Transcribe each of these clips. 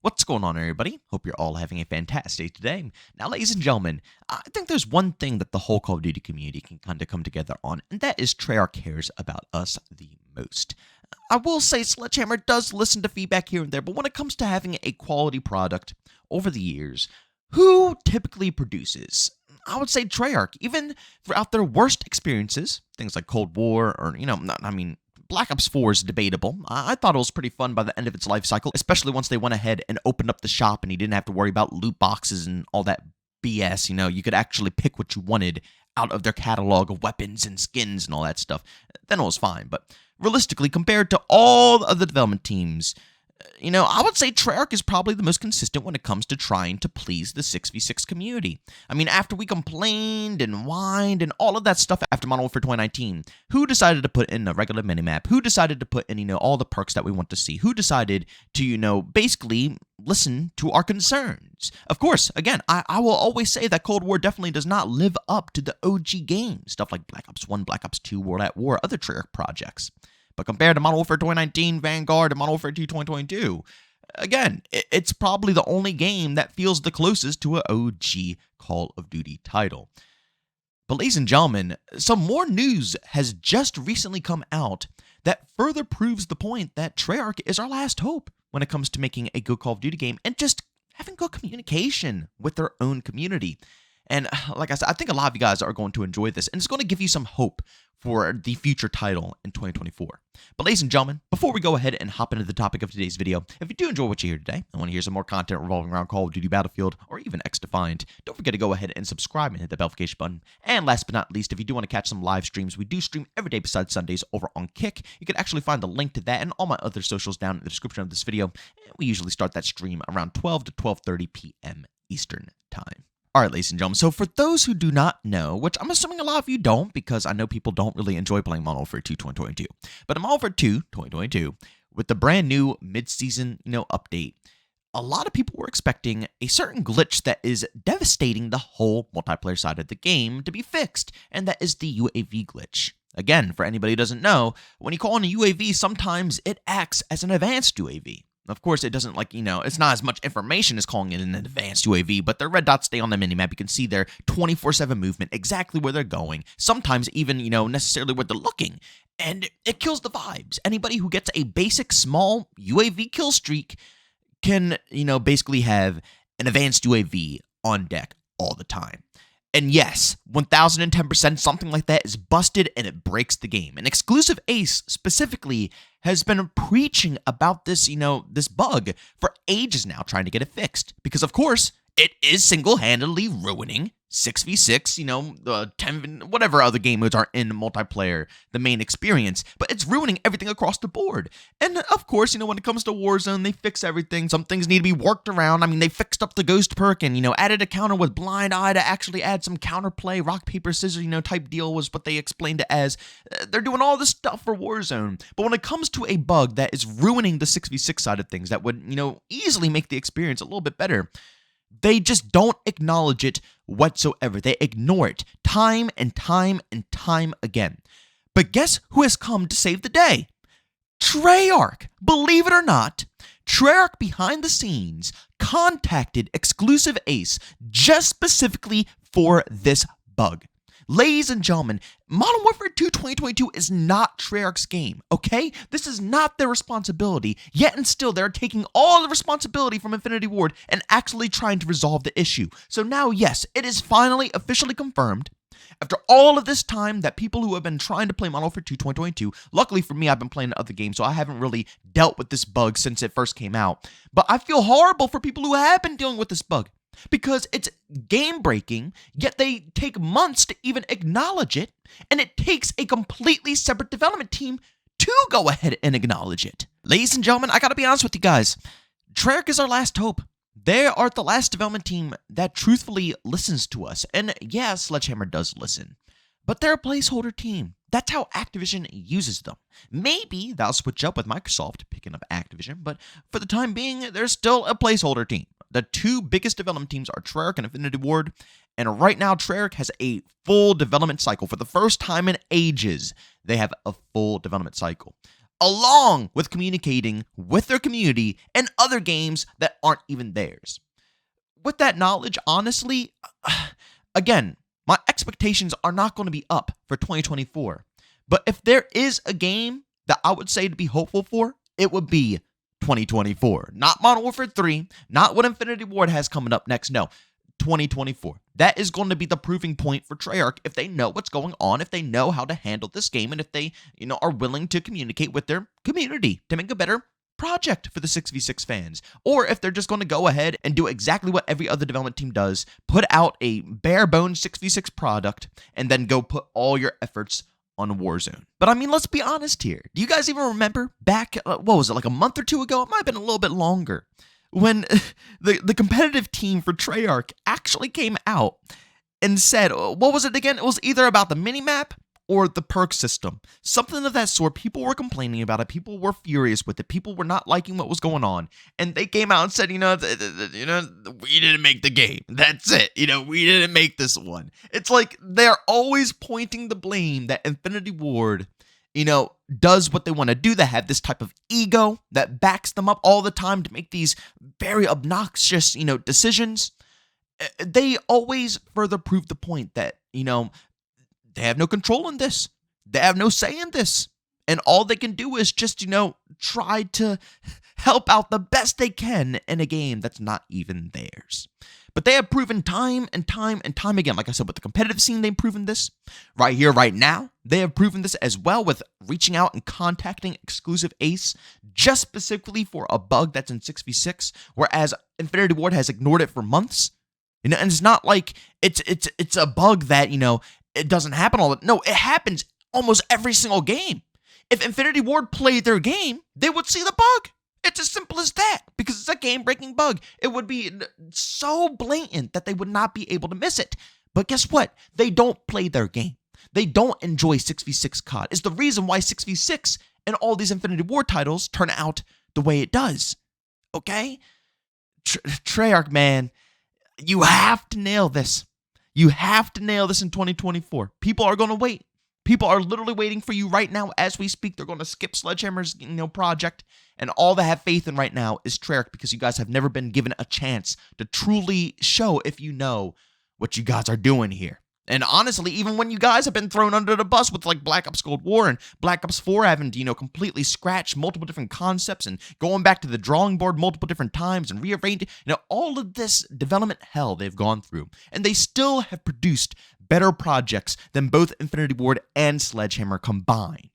What's going on, everybody? Hope you're all having a fantastic day today. Now, ladies and gentlemen, I think there's one thing that the whole Call of Duty community can kind of come together on, and that is Treyarch cares about us the most. I will say Sledgehammer does listen to feedback here and there, but when it comes to having a quality product over the years, who typically produces? I would say Treyarch, even throughout their worst experiences, things like Cold War or, Black Ops 4 is debatable. I thought it was pretty fun by the end of its life cycle, especially once they went ahead and opened up the shop and you didn't have to worry about loot boxes and all that BS. You could actually pick what you wanted out of their catalog of weapons and skins and all that stuff. Then it was fine. But realistically, compared to all the other development teams, I would say Treyarch is probably the most consistent when it comes to trying to please the 6v6 community. After we complained and whined and all of that stuff after Modern Warfare 2019, who decided to put in a regular minimap? Who decided to put in, all the perks that we want to see? Who decided to, basically listen to our concerns? Of course, again, I will always say that Cold War definitely does not live up to the OG games, stuff like Black Ops 1, Black Ops 2, World at War, other Treyarch projects. But compared to Modern Warfare 2019, Vanguard, and Modern Warfare 2 2022, again, it's probably the only game that feels the closest to an OG Call of Duty title. But ladies and gentlemen, some more news has just recently come out that further proves the point that Treyarch is our last hope when it comes to making a good Call of Duty game and just having good communication with their own community. And like I said, I think a lot of you guys are going to enjoy this, and it's going to give you some hope for the future title in 2024. But ladies and gentlemen, before we go ahead and hop into the topic of today's video, if you do enjoy what you hear today and want to hear some more content revolving around Call of Duty Battlefield or even X-Defiant, don't forget to go ahead and subscribe and hit the notification button. And last but not least, if you do want to catch some live streams, we do stream every day besides Sundays over on Kick. You can actually find the link to that and all my other socials down in the description of this video. And we usually start that stream around 12 to 12:30 p.m. Eastern Time. All right, ladies and gentlemen, so for those who do not know, which I'm assuming a lot of you don't because I know people don't really enjoy playing Modern Warfare 2 2022, but in Modern Warfare 2 2022, with the brand new mid-season, update, a lot of people were expecting a certain glitch that is devastating the whole multiplayer side of the game to be fixed, and that is the UAV glitch. Again, for anybody who doesn't know, when you call in a UAV, sometimes it acts as an advanced UAV. Of course, it doesn't it's not as much information as calling it an advanced UAV, but the red dots stay on the minimap. You can see their 24/7 movement, exactly where they're going, sometimes even, necessarily where they're looking, and it kills the vibes. Anybody who gets a basic small UAV kill streak can, basically have an advanced UAV on deck all the time. And yes, 1010% something like that is busted and it breaks the game. And Exclusive Ace specifically has been preaching about this, this bug for ages now, trying to get it fixed. Because of course, it is single-handedly ruining 6v6, 10, whatever other game modes are in multiplayer, the main experience, but it's ruining everything across the board. And of course, when it comes to Warzone, they fix everything. Some things need to be worked around. They fixed up the Ghost perk and, added a counter with Blind Eye to actually add some counterplay, rock, paper, scissors, type deal was what they explained it as. They're doing all this stuff for Warzone. But when it comes to a bug that is ruining the 6v6 side of things that would, easily make the experience a little bit better, they just don't acknowledge it whatsoever. They ignore it time and time and time again. But guess who has come to save the day? Treyarch. Believe it or not, Treyarch behind the scenes contacted Exclusive Ace just specifically for this bug. Ladies and gentlemen, Modern Warfare 2 2022 is not Treyarch's game, okay? This is not their responsibility, yet and still they're taking all the responsibility from Infinity Ward and actually trying to resolve the issue. So now, yes, it is finally officially confirmed, after all of this time, that people who have been trying to play Modern Warfare 2 2022, luckily for me, I've been playing other games, so I haven't really dealt with this bug since it first came out, but I feel horrible for people who have been dealing with this bug. Because it's game-breaking, yet they take months to even acknowledge it, and it takes a completely separate development team to go ahead and acknowledge it. Ladies and gentlemen, I gotta be honest with you guys. Treyarch is our last hope. They are the last development team that truthfully listens to us. And yeah, Sledgehammer does listen. But they're a placeholder team. That's how Activision uses them. Maybe they'll switch up with Microsoft picking up Activision, but for the time being, they're still a placeholder team. The two biggest development teams are Treyarch and Infinity Ward, and right now Treyarch has a full development cycle. For the first time in ages, they have a full development cycle. along with communicating with their community and other games that aren't even theirs. With that knowledge, honestly, again, my expectations are not going to be up for 2024. But if there is a game that I would say to be hopeful for, it would be 2024. Not Modern Warfare 3, not what Infinity Ward has coming up next. No, 2024. That is going to be the proving point for Treyarch if they know what's going on, if they know how to handle this game, and if they, are willing to communicate with their community to make a better project for the 6v6 fans. Or if they're just going to go ahead and do exactly what every other development team does, put out a bare bones 6v6 product, and then go put all your efforts on Warzone. But I mean, let's be honest here. Do you guys even remember back, what was it, like a month or two ago? It might have been a little bit longer, when the competitive team for Treyarch actually came out and said, what was it again? It was either about the minimap or the perk system. Something of that sort. People were complaining about it. People were furious with it. People were not liking what was going on. And they came out and said, we didn't make the game. That's it. We didn't make this one. It's like they're always pointing the blame that Infinity Ward, does what they want to do. They have this type of ego that backs them up all the time to make these very obnoxious, decisions. They always further prove the point that, they have no control in this. They have no say in this. And all they can do is just, try to help out the best they can in a game that's not even theirs. But they have proven time and time and time again, like I said, with the competitive scene, they've proven this. Right here, right now, they have proven this as well with reaching out and contacting Exclusive Ace just specifically for a bug that's in 6v6, whereas Infinity Ward has ignored it for months. And it's not like it's a bug that, it doesn't happen all the... No, it happens almost every single game. If Infinity Ward played their game, they would see the bug. It's as simple as that, because it's a game-breaking bug. It would be so blatant that they would not be able to miss it. But guess what? They don't play their game. They don't enjoy 6v6 COD. It's the reason why 6v6 and all these Infinity Ward titles turn out the way it does. Okay? Treyarch, man, you have to nail this. You have to nail this in 2024. People are going to wait. People are literally waiting for you right now as we speak. They're going to skip Sledgehammer's project, and all they have faith in right now is Treyarch, because you guys have never been given a chance to truly show if you know what you guys are doing here. And honestly, even when you guys have been thrown under the bus with like Black Ops Cold War and Black Ops 4 having to, completely scratch multiple different concepts and going back to the drawing board multiple different times and rearranging, all of this development hell they've gone through. And they still have produced better projects than both Infinity Ward and Sledgehammer combined.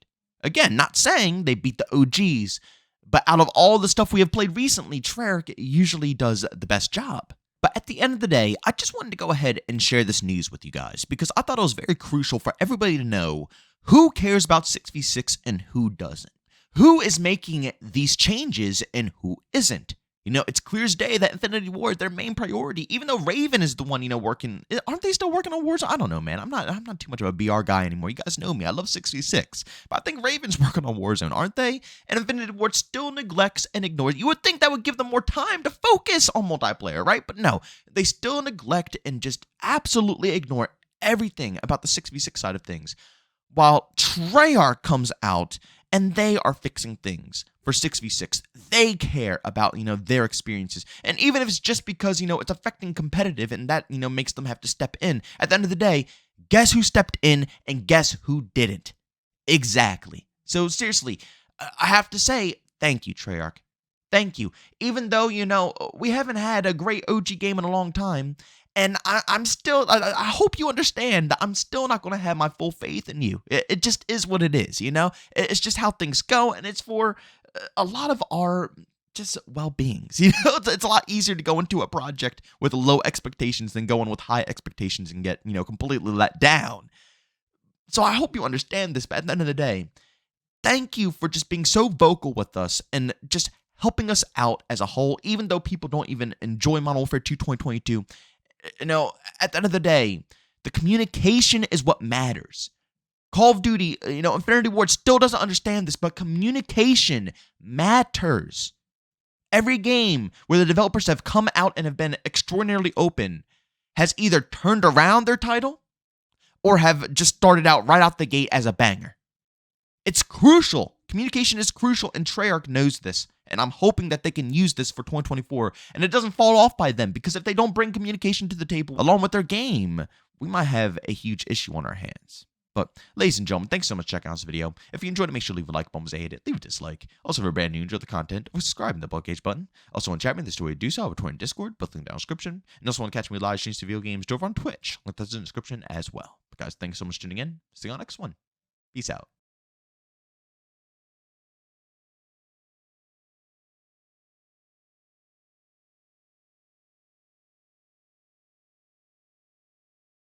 Again, not saying they beat the OGs, but out of all the stuff we have played recently, Treyarch usually does the best job. But at the end of the day, I just wanted to go ahead and share this news with you guys, because I thought it was very crucial for everybody to know who cares about 6v6 and who doesn't. Who is making these changes and who isn't. It's clear as day that Infinity Ward, their main priority, even though Raven is the one, working. Aren't they still working on Warzone? I don't know, man. I'm not too much of a BR guy anymore. You guys know me. I love 6v6. But I think Raven's working on Warzone, aren't they? And Infinity Ward still neglects and ignores. You would think that would give them more time to focus on multiplayer, right? But no, they still neglect and just absolutely ignore everything about the 6v6 side of things. While Treyarch comes out and they are fixing things for 6v6. They care about, their experiences. And even if it's just because, it's affecting competitive and that, makes them have to step in. At the end of the day, guess who stepped in and guess who didn't? Exactly. So seriously, I have to say, thank you, Treyarch. Thank you. Even though, we haven't had a great OG game in a long time, and I'm still, I hope you understand that I'm still not going to have my full faith in you. It just is what it is, It's just how things go, and it's for a lot of our just well-beings. It's a lot easier to go into a project with low expectations than going with high expectations and get, completely let down. So I hope you understand this, but at the end of the day, thank you for just being so vocal with us and just helping us out as a whole, even though people don't even enjoy Modern Warfare 2 2022. At the end of the day, the communication is what matters. Call of Duty, Infinity Ward still doesn't understand this, but communication matters. Every game where the developers have come out and have been extraordinarily open has either turned around their title or have just started out right out the gate as a banger. It's crucial Communication is crucial, and Treyarch knows this. And I'm hoping that they can use this for 2024, and it doesn't fall off by them, because if they don't bring communication to the table along with their game, we might have a huge issue on our hands. But, ladies and gentlemen, thanks so much for checking out this video. If you enjoyed it, make sure to leave a like button. If you hate it, leave a dislike. Also, if you're brand new, enjoy the content, subscribe in the Bookcage button. Also, want to chat me in the story, do so. I have a Twitter and Discord, both linked down in the description. And also want to catch me live streams to video games over on Twitch. Link that's in the description as well. But guys, thanks so much for tuning in. See you on the next one. Peace out.